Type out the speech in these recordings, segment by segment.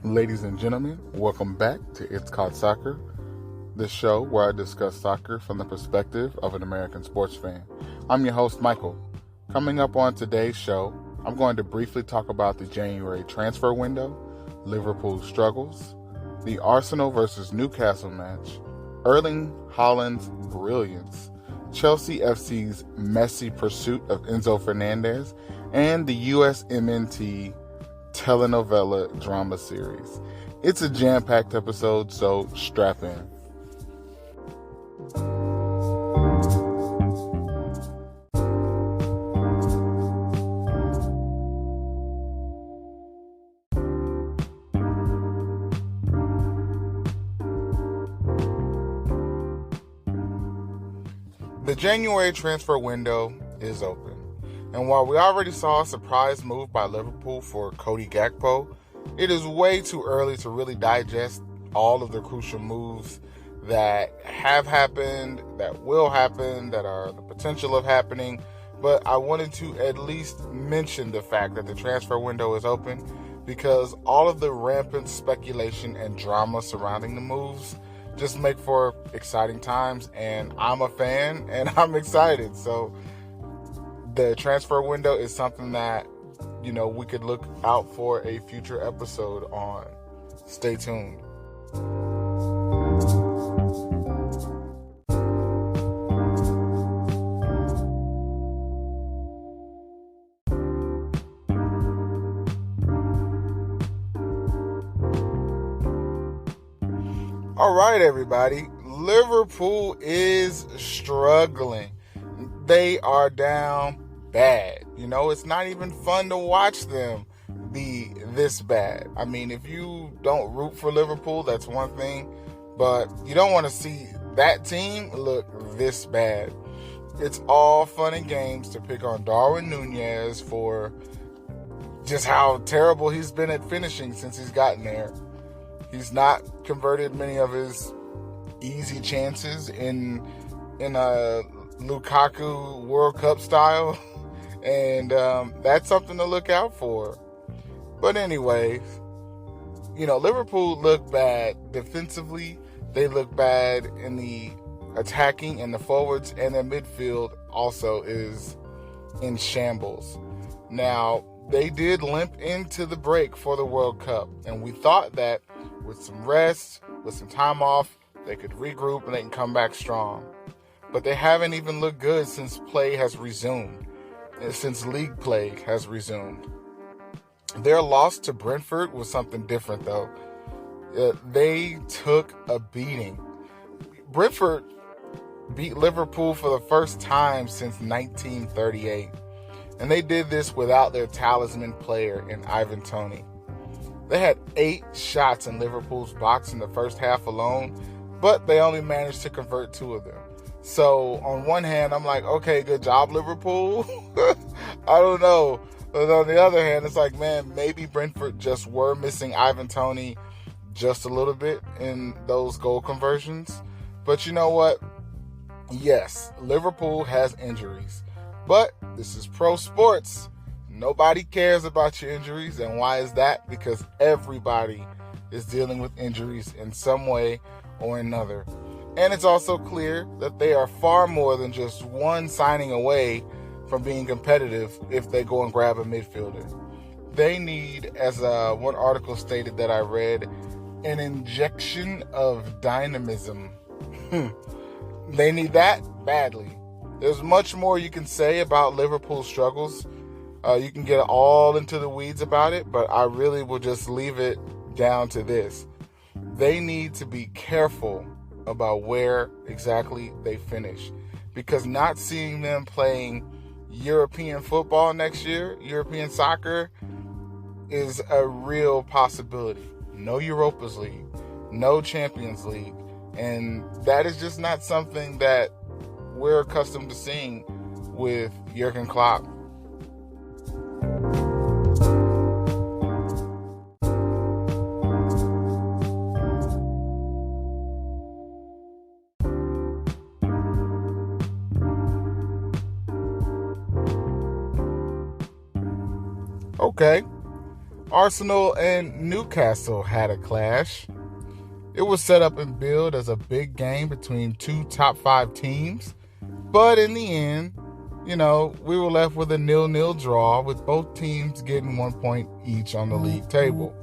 Ladies and gentlemen, welcome back to It's Called Soccer, the show where I discuss soccer from the perspective of an American sports fan. I'm your host, Michael. Coming up on today's show, I'm going to briefly talk about the January transfer window, Liverpool struggles, the Arsenal versus Newcastle match, Erling Haaland's brilliance, Chelsea FC's messy pursuit of Enzo Fernandez, and the USMNT telenovela drama series. It's a jam-packed episode, so strap in. The January transfer window is open. And while we already saw a surprise move by Liverpool for Cody Gakpo, it is way too early to really digest all of the crucial moves that have happened, that will happen, that are the potential of happening. But I wanted to at least mention the fact that the transfer window is open because all of the rampant speculation and drama surrounding the moves just make for exciting times. And I'm a fan and I'm excited. So the transfer window is something that, we could look out for a future episode on. Stay tuned. All right, everybody. Liverpool is struggling. They are down bad. It's not even fun to watch them be this bad. I mean, if you don't root for Liverpool, that's one thing, but you don't want to see that team look this bad. It's all fun and games to pick on Darwin Nunez for just how terrible he's been at finishing since he's gotten there. He's not converted many of his easy chances in a Lukaku World Cup style, and that's something to look out for. But anyways, Liverpool look bad defensively. They look bad in the attacking and the forwards, and their midfield also is in shambles. Now, they did limp into the break for the World Cup, and we thought that with some rest, with some time off, they could regroup and they can come back strong. But they haven't even looked good since play has resumed, since league play has resumed. Their loss to Brentford was something different, though. They took a beating. Brentford beat Liverpool for the first time since 1938, and they did this without their talisman player in Ivan Toney. They had 8 shots in Liverpool's box in the first half alone, but they only managed to convert 2 of them. So on one hand, I'm like, okay, good job, Liverpool. I don't know. But on the other hand, it's like, man, maybe Brentford just were missing Ivan Toney just a little bit in those goal conversions. But you know what? Yes, Liverpool has injuries. But this is pro sports. Nobody cares about your injuries. And why is that? Because everybody is dealing with injuries in some way or another. And it's also clear that they are far more than just one signing away from being competitive if they go and grab a midfielder. They need, as one article stated that I read, an injection of dynamism. They need that badly. There's much more you can say about Liverpool's struggles. You can get all into the weeds about it, but I really will just leave it down to this. They need to be careful about where exactly they finish, because not seeing them playing European football next year, European soccer, is a real possibility. No Europa's League, no Champions League, and that is just not something that we're accustomed to seeing with Jurgen Klopp. Okay, Arsenal and Newcastle had a clash. It was set up and billed as a big game between two top 5 teams, but in the end, we were left with a 0-0 draw with both teams getting 1 point each on the league table.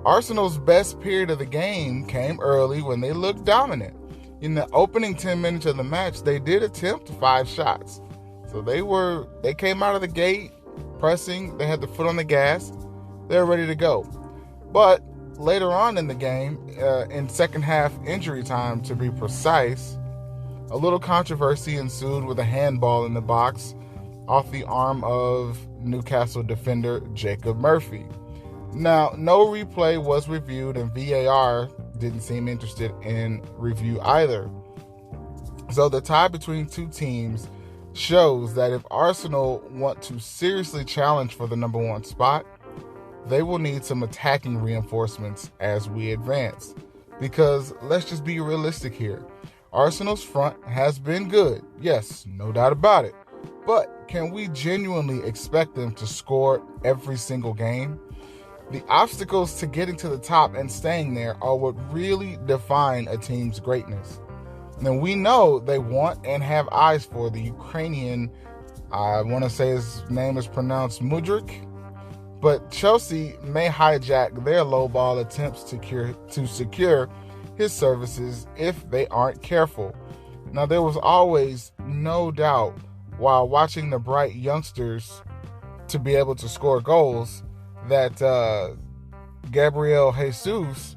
Arsenal's best period of the game came early when they looked dominant. In the opening 10 minutes of the match, they did attempt 5 shots. So they came out of the gate pressing, they had the foot on the gas, they were ready to go. But later on in the game, in second half injury time to be precise, a little controversy ensued with a handball in the box off the arm of Newcastle defender Jacob Murphy. Now, no replay was reviewed, and VAR didn't seem interested in review either. So the tie between two teams shows that if Arsenal want to seriously challenge for the number 1 spot, they will need some attacking reinforcements as we advance. Because let's just be realistic here. Arsenal's front has been good. Yes, no doubt about it. But can we genuinely expect them to score every single game? The obstacles to getting to the top and staying there are what really define a team's greatness. And we know they want and have eyes for the Ukrainian, I want to say his name is pronounced Mudryk, but Chelsea may hijack their lowball attempts to secure his services if they aren't careful. Now, there was always no doubt while watching the bright youngsters to be able to score goals that Gabriel Jesus,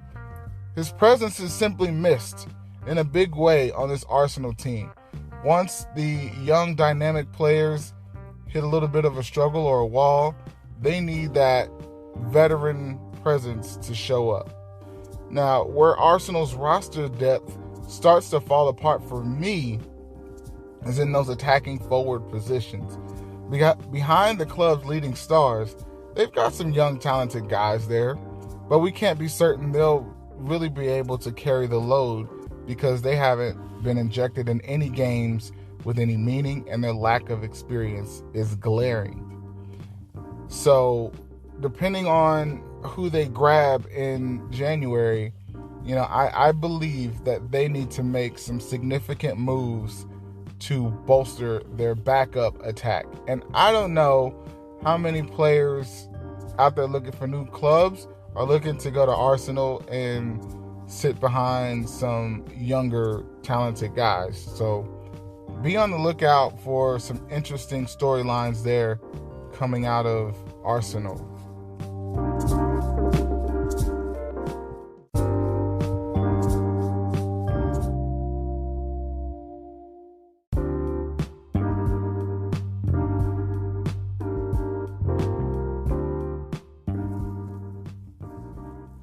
his presence is simply missed in a big way on this Arsenal team. Once the young dynamic players hit a little bit of a struggle or a wall, they need that veteran presence to show up. Now, where Arsenal's roster depth starts to fall apart for me is in those attacking forward positions. Behind the club's leading stars, they've got some young talented guys there, but we can't be certain they'll really be able to carry the load because they haven't been injected in any games with any meaning, and their lack of experience is glaring. So, depending on who they grab in January, I believe that they need to make some significant moves to bolster their backup attack. And I don't know how many players out there looking for new clubs are looking to go to Arsenal and sit behind some younger, talented guys. So be on the lookout for some interesting storylines there coming out of Arsenal.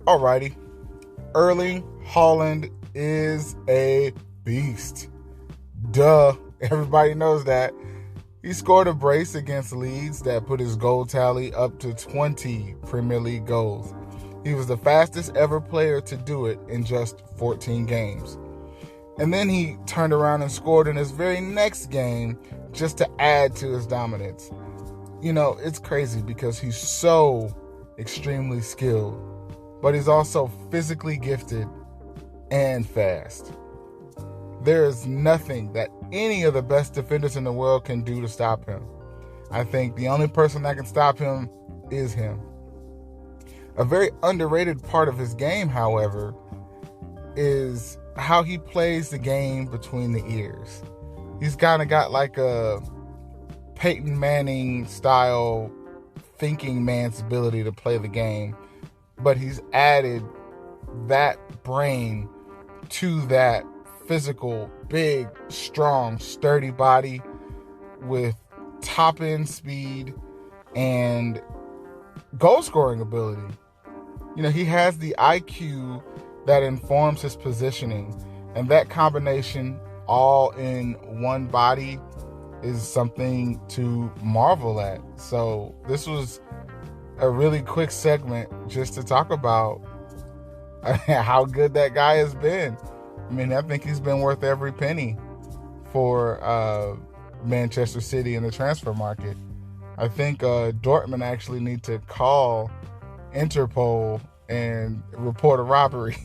Alrighty, Erling Haaland is a beast. Duh, everybody knows that. He scored a brace against Leeds that put his goal tally up to 20 Premier League goals. He was the fastest ever player to do it in just 14 games. And then he turned around and scored in his very next game just to add to his dominance. It's crazy because he's so extremely skilled, but he's also physically gifted and fast. There is nothing that any of the best defenders in the world can do to stop him. I think the only person that can stop him is him. A very underrated part of his game, however, is how he plays the game between the ears. He's kind of got like a Peyton Manning style thinking man's ability to play the game, but he's added that brain to that physical, big, strong, sturdy body with top-end speed and goal-scoring ability. He has the IQ that informs his positioning, and that combination all in one body is something to marvel at. So this was a really quick segment just to talk about how good that guy has been. I think he's been worth every penny for Manchester City in the transfer market. I think Dortmund actually need to call Interpol and report a robbery.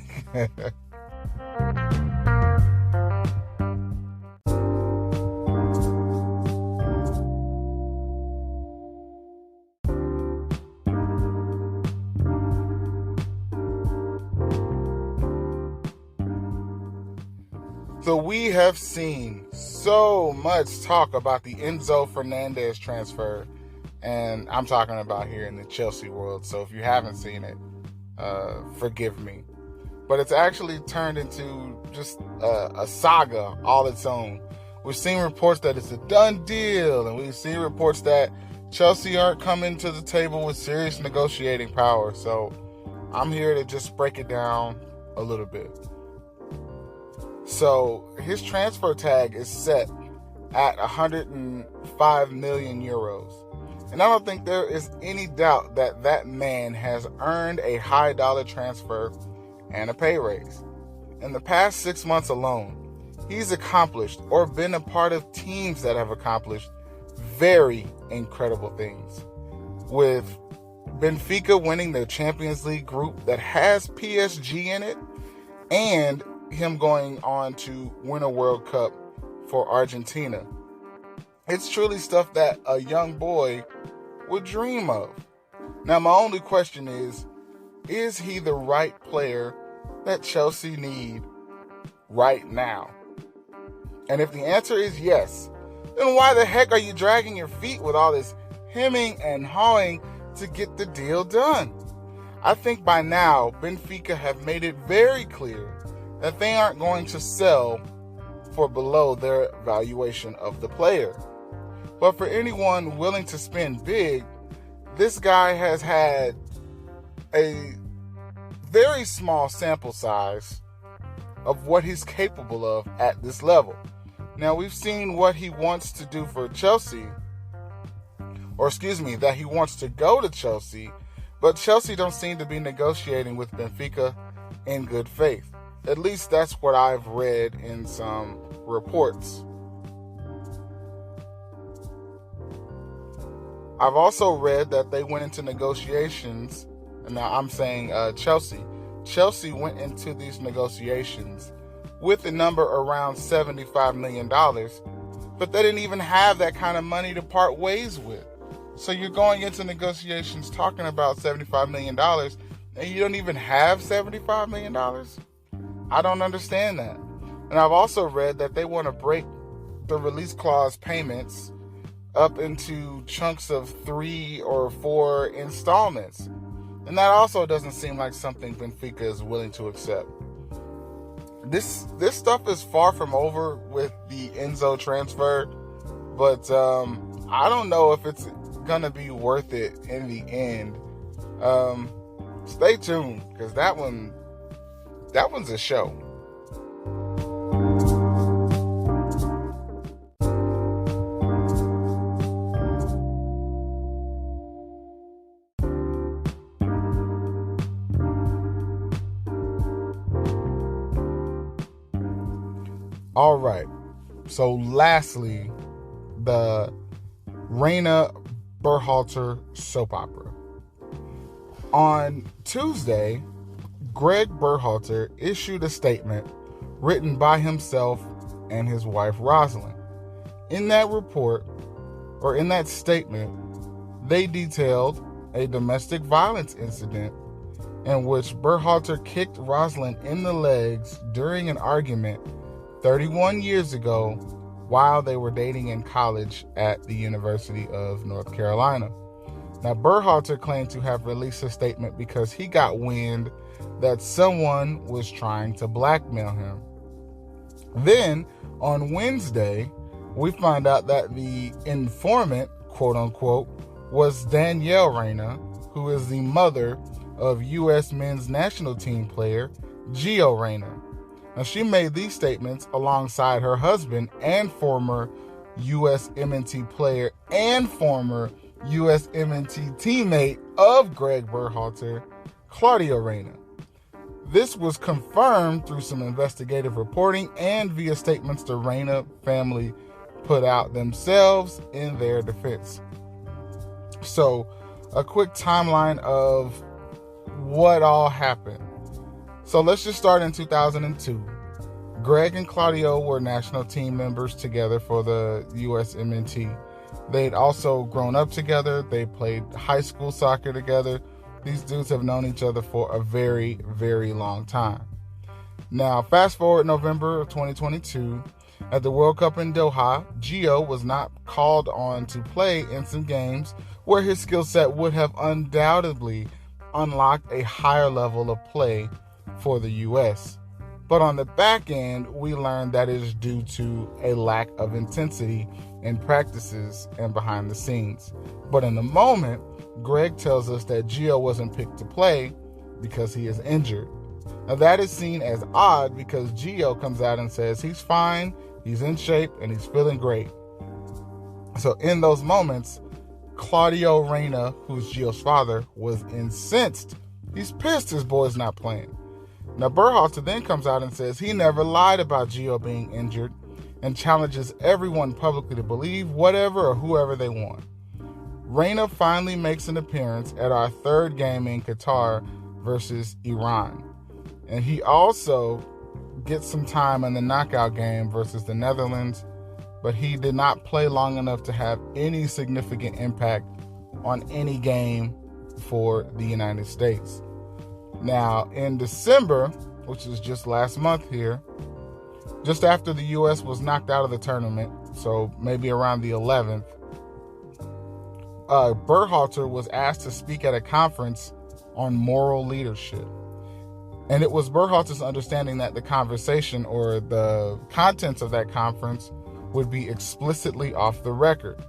So we have seen so much talk about the Enzo Fernandez transfer, and I'm talking about here in the Chelsea world. So if you haven't seen it, forgive me. But it's actually turned into just a saga all its own. We've seen reports that it's a done deal, and we've seen reports that Chelsea aren't coming to the table with serious negotiating power. So I'm here to just break it down a little bit. So his transfer tag is set at 105 million euros. And I don't think there is any doubt that that man has earned a high dollar transfer and a pay raise. In the past 6 months alone, he's accomplished or been a part of teams that have accomplished very incredible things. With Benfica winning the Champions League group that has PSG in it, and him going on to win a World Cup for Argentina. It's truly stuff that a young boy would dream of. Now, my only question is he the right player that Chelsea need right now? And if the answer is yes, then why the heck are you dragging your feet with all this hemming and hawing to get the deal done? I think by now, Benfica have made it very clear that they aren't going to sell for below their valuation of the player. But for anyone willing to spend big, this guy has had a very small sample size of what he's capable of at this level. Now, we've seen what he wants to do for Chelsea, that he wants to go to Chelsea, but Chelsea don't seem to be negotiating with Benfica in good faith. At least that's what I've read in some reports. I've also read that they went into negotiations, and now I'm saying Chelsea. Chelsea went into these negotiations with a number around $75 million, but they didn't even have that kind of money to part ways with. So you're going into negotiations talking about $75 million, and you don't even have $75 million? I don't understand that. And I've also read that they want to break the release clause payments up into chunks of 3 or 4 installments. And that also doesn't seem like something Benfica is willing to accept. This stuff is far from over with the Enzo transfer, but I don't know if it's gonna be worth it in the end. Stay tuned, because that one's a show. All right. So lastly, the Rainer Berhalter soap opera. On Tuesday, Greg Berhalter issued a statement written by himself and his wife Rosalind. In that statement, they detailed a domestic violence incident in which Berhalter kicked Rosalind in the legs during an argument 31 years ago while they were dating in college at the University of North Carolina. Now, Berhalter claimed to have released a statement because he got wind that someone was trying to blackmail him. Then, on Wednesday, we find out that the informant, quote unquote, was Danielle Reyna, who is the mother of U.S. men's national team player Gio Reyna. Now, she made these statements alongside her husband and former USMNT player and former USMNT teammate of Greg Berhalter, Claudio Reyna. This was confirmed through some investigative reporting and via statements the Reyna family put out themselves in their defense. So, a quick timeline of what all happened. So, let's just start in 2002. Greg and Claudio were national team members together for the USMNT. They'd also grown up together. They played high school soccer together. These dudes have known each other for a very, very long time. Now, fast forward November of 2022, at the World Cup in Doha, Gio was not called on to play in some games where his skill set would have undoubtedly unlocked a higher level of play for the U.S. But on the back end, we learned that it is due to a lack of intensity in practices and behind the scenes. But in the moment, Greg tells us that Gio wasn't picked to play because he is injured. Now that is seen as odd because Gio comes out and says he's fine, he's in shape, and he's feeling great. So in those moments, Claudio Reyna, who's Gio's father, was incensed. He's pissed his boy's not playing. Now Berhalter then comes out and says he never lied about Gio being injured and challenges everyone publicly to believe whatever or whoever they want. Reyna finally makes an appearance at our third game in Qatar versus Iran. And he also gets some time in the knockout game versus the Netherlands, but he did not play long enough to have any significant impact on any game for the United States. Now, in December, which is just last month here, just after the U.S. was knocked out of the tournament, so maybe around the 11th, Berhalter was asked to speak at a conference on moral leadership. And it was Berhalter's understanding that the conversation or the contents of that conference would be explicitly off the record.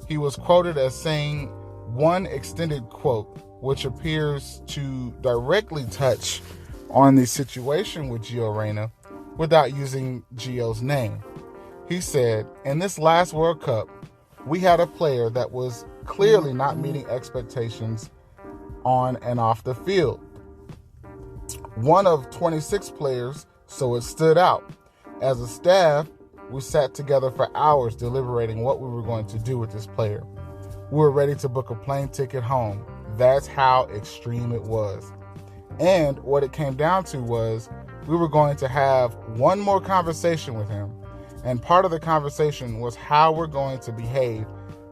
He was quoted as saying one extended quote, which appears to directly touch on the situation with Gio Reyna without using Gio's name. He said, "In this last World Cup, we had a player that was clearly not meeting expectations on and off the field. One of 26 players, so it stood out. As a staff, we sat together for hours deliberating what we were going to do with this player. We were ready to book a plane ticket home. That's how extreme it was. And what it came down to was we were going to have one more conversation with him. And part of the conversation was how we're going to behave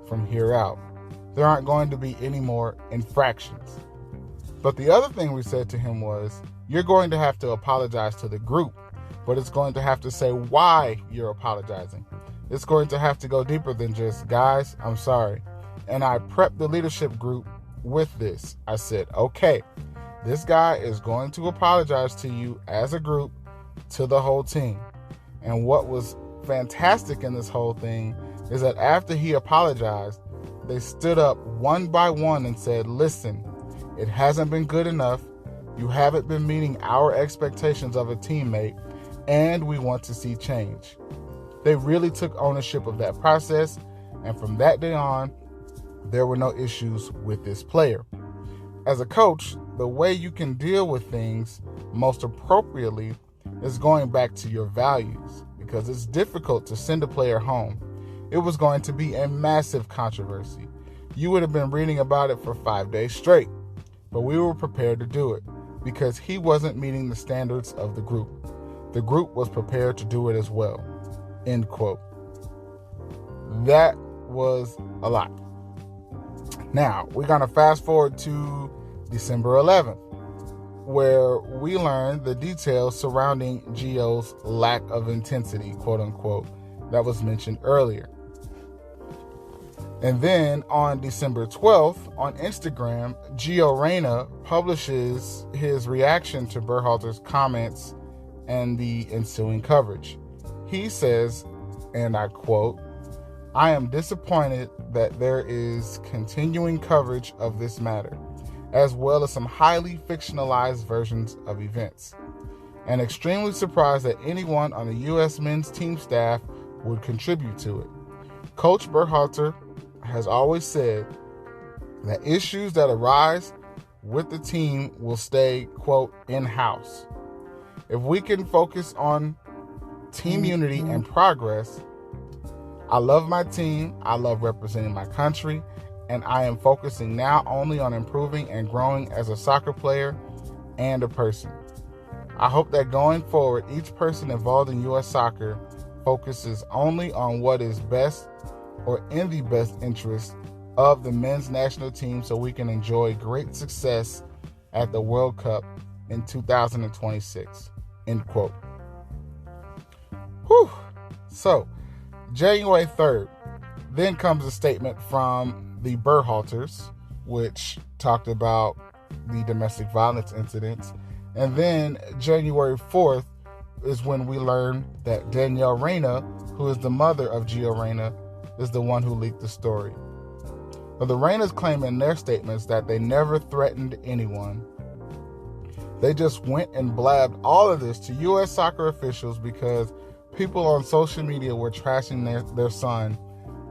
from here out. There aren't going to be any more infractions. But the other thing we said to him was, you're going to have to apologize to the group, but it's going to have to say why you're apologizing. It's going to have to go deeper than just, guys, I'm sorry. And I prepped the leadership group with this. I said, okay, this guy is going to apologize to you as a group, to the whole team. And what was fantastic in this whole thing is that after he apologized, they stood up one by one and said, listen, it hasn't been good enough. You haven't been meeting our expectations of a teammate, and we want to see change. They really took ownership of that process, and from that day on, there were no issues with this player. As a coach, the way you can deal with things most appropriately is going back to your values, because it's difficult to send a player home. It was going to be a massive controversy. You would have been reading about it for 5 days straight, but we were prepared to do it because he wasn't meeting the standards of the group. The group was prepared to do it as well." End quote. That was a lot. Now, we're going to fast forward to December 11th, where we learned the details surrounding Gio's lack of intensity, quote unquote, that was mentioned earlier. And then on December 12th, on Instagram, Gio Reyna publishes his reaction to Berhalter's comments and the ensuing coverage. He says, and I quote, "I am disappointed that there is continuing coverage of this matter, as well as some highly fictionalized versions of events, and extremely surprised that anyone on the U.S. men's team staff would contribute to it. Coach Berhalter has always said that issues that arise with the team will stay, quote, in-house. If we can focus on team unity and progress, I love my team, I love representing my country, and I am focusing now only on improving and growing as a soccer player and a person. I hope that going forward, each person involved in U.S. soccer focuses only on what is best or in the best interest of the men's national team so we can enjoy great success at the World Cup in 2026. End quote. Whew. So, January 3rd, then comes a statement from the Berhalters, which talked about the domestic violence incidents. And then January 4th is when we learn that Danielle Reyna, who is the mother of Gio Reyna, is the one who leaked the story. But the Reynas claim in their statements that they never threatened anyone. They just went and blabbed all of this to U.S. soccer officials because people on social media were trashing their son,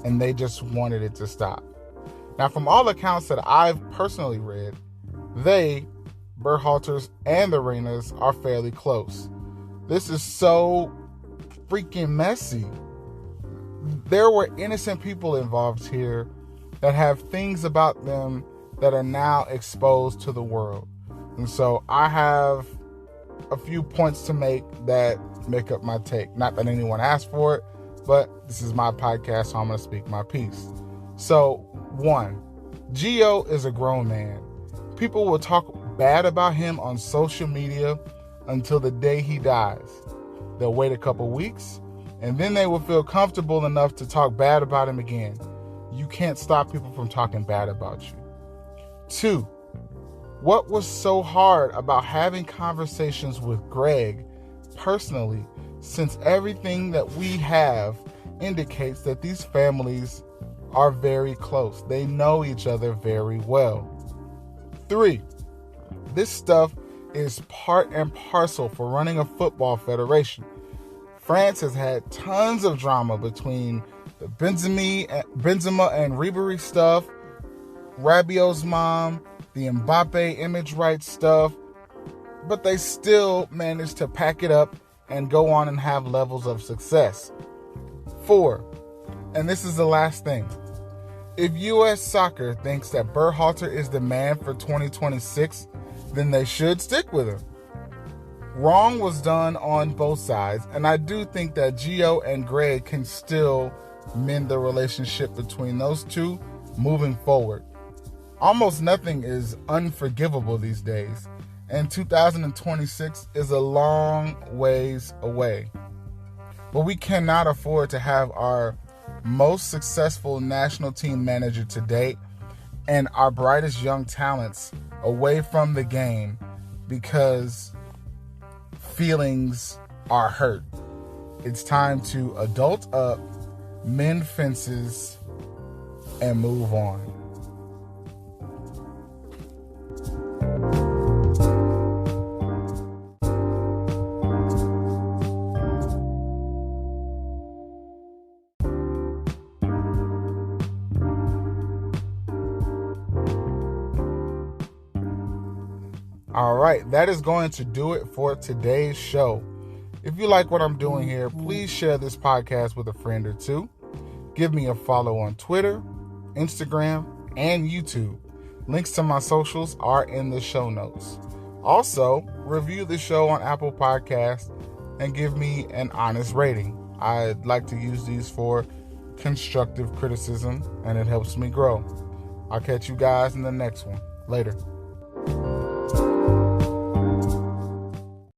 and they just wanted it to stop. Now, from all accounts that I've personally read, they, Berhalters and the Reynas, are fairly close. This is so freaking messy. There were innocent people involved here that have things about them that are now exposed to the world. And so I have a few points to make that make up my take. Not that anyone asked for it, but this is my podcast, so I'm going to speak my piece. So, 1, Gio is a grown man. People will talk bad about him on social media until the day he dies. They'll wait a couple weeks, and then they will feel comfortable enough to talk bad about him again. You can't stop people from talking bad about you. 2, what was so hard about having conversations with Greg personally, since everything that we have indicates that these families are very close. They know each other very well. 3, this stuff is part and parcel for running a football federation. France has had tons of drama between the Benzema and Ribéry stuff, Rabiot's mom, the Mbappe image rights stuff, but they still managed to pack it up and go on and have levels of success. 4, and this is the last thing. If U.S. soccer thinks that Berhalter is the man for 2026, then they should stick with him. Wrong was done on both sides, and I do think that Gio and Greg can still mend the relationship between those two moving forward. Almost nothing is unforgivable these days, and 2026 is a long ways away. But we cannot afford to have our most successful national team manager to date and our brightest young talents away from the game because feelings are hurt. It's time to adult up, mend fences, and move on. All right, that is going to do it for today's show. If you like what I'm doing here, please share this podcast with a friend or two. Give me a follow on Twitter, Instagram, and YouTube. Links to my socials are in the show notes. Also, review the show on Apple Podcasts and give me an honest rating. I'd like to use these for constructive criticism, and it helps me grow. I'll catch you guys in the next one. Later.